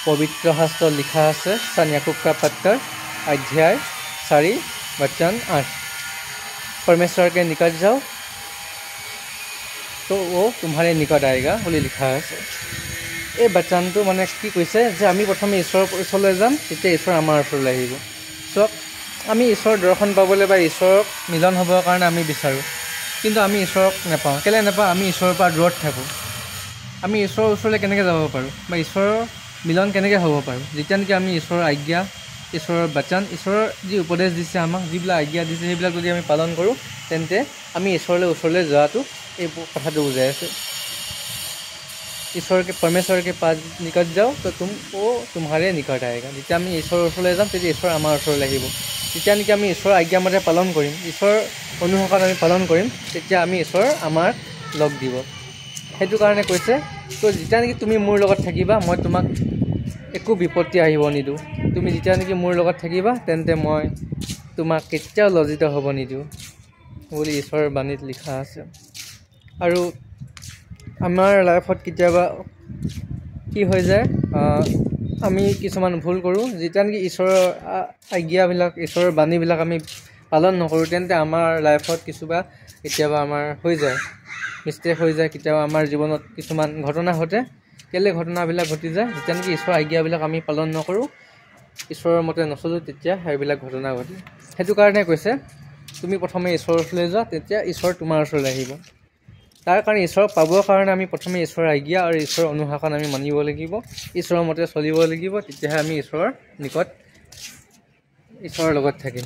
पवित्र शास्त्र लिखा है सन याकूब का पत्र अध्याय 4 वचन 8 परमेश्वर के निकट जाओ तो वो तुम्हारे निकट आएगा बोली लिखा है। এই বাচ্চানটো মানে কি কৈছে যে আমি প্ৰথমে ঈশ্বৰৰ ওচৰলৈ যাম তেতিয়া ঈশ্বৰ আমাৰ ওচৰলৈ আহিব। চক আমি ঈশ্বৰৰ দৰ্শন পাবলৈ বা ঈশ্বৰক মিলন হ'বৰ কাৰণে আমি বিচাৰোঁ, কিন্তু আমি ঈশ্বৰক নাপাওঁ। কেলৈ নাপাওঁ? আমি ঈশ্বৰৰ পৰা দূৰত থাকোঁ। আমি ঈশ্বৰৰ ওচৰলৈ কেনেকৈ যাব পাৰোঁ বা ঈশ্বৰৰ মিলন কেনেকৈ হ'ব পাৰোঁ? যেতিয়া নেকি আমি ঈশ্বৰৰ আজ্ঞা, ঈশ্বৰৰ বাচন, ঈশ্বৰৰ যি উপদেশ দিছে আমাক, যিবিলাক আজ্ঞা দিছে সেইবিলাক যদি আমি পালন কৰোঁ তেন্তে আমি ওচৰলৈ যোৱাটো এই কথাটো বুজাই আছে। ईश्वर के परमेश्वर के पास निकट जाओ तो वो तुम्हारे निकट आएगा। যেতিয়া আমি ঈশ্বৰৰ ওচৰলৈ যাম তেতিয়া ঈশ্বৰ আমাৰ ওচৰলৈ আহিব। যেতিয়া নেকি আমি ঈশ্বৰৰ আজ্ঞামতে পালন কৰিম, ঈশ্বৰৰ অনুশাসন আমি পালন কৰিম, তেতিয়া আমি ঈশ্বৰ আমাক লগ দিব। সেইটো কাৰণে কৈছে তো যেতিয়া নেকি তুমি মোৰ লগত থাকিবা মই তোমাক একো বিপত্তি আহিব নিদিওঁ। তুমি যেতিয়া নেকি মোৰ লগত থাকিবা তেন্তে মই তোমাক কেতিয়াও লজ্জিত হ'ব নিদিওঁ বুলি ঈশ্বৰৰ বাণীত লিখা আছে। আৰু আমাৰ লাইফত কেতিয়াবা কি হৈ যায়, আমি কিছুমান ভুল কৰোঁ। যেতিয়া নেকি ঈশ্বৰৰ আজ্ঞাবিলাক, ঈশ্বৰৰ বাণীবিলাক আমি পালন নকৰোঁ তেন্তে আমাৰ লাইফত কেতিয়াবা আমাৰ হৈ যায়, মিষ্টেক হৈ যায়। কেতিয়াবা আমাৰ জীৱনত কিছুমান ঘটনা ঘটে। কেলৈ ঘটনাবিলাক ঘটি যায়? যেতিয়া নেকি ঈশ্বৰৰ আজ্ঞাবিলাক আমি পালন নকৰোঁ, ঈশ্বৰৰ মতে নচলোঁ, তেতিয়া সেইবিলাক ঘটনা ঘটে। সেইটো কাৰণে কৈছে তুমি প্ৰথমে ঈশ্বৰৰ ওচৰলৈ যোৱা, তেতিয়া ঈশ্বৰ তোমাৰ ওচৰলৈ আহিব। তাৰ কাৰণে ঈশ্বৰক পাবৰ কাৰণে আমি প্ৰথমে ঈশ্বৰৰ আজ্ঞা আৰু ঈশ্বৰৰ অনুশাসন আমি মানিব লাগিব, ঈশ্বৰৰ মতে চলিব লাগিব, তেতিয়াহে আমি ঈশ্বৰৰ লগত থাকিম।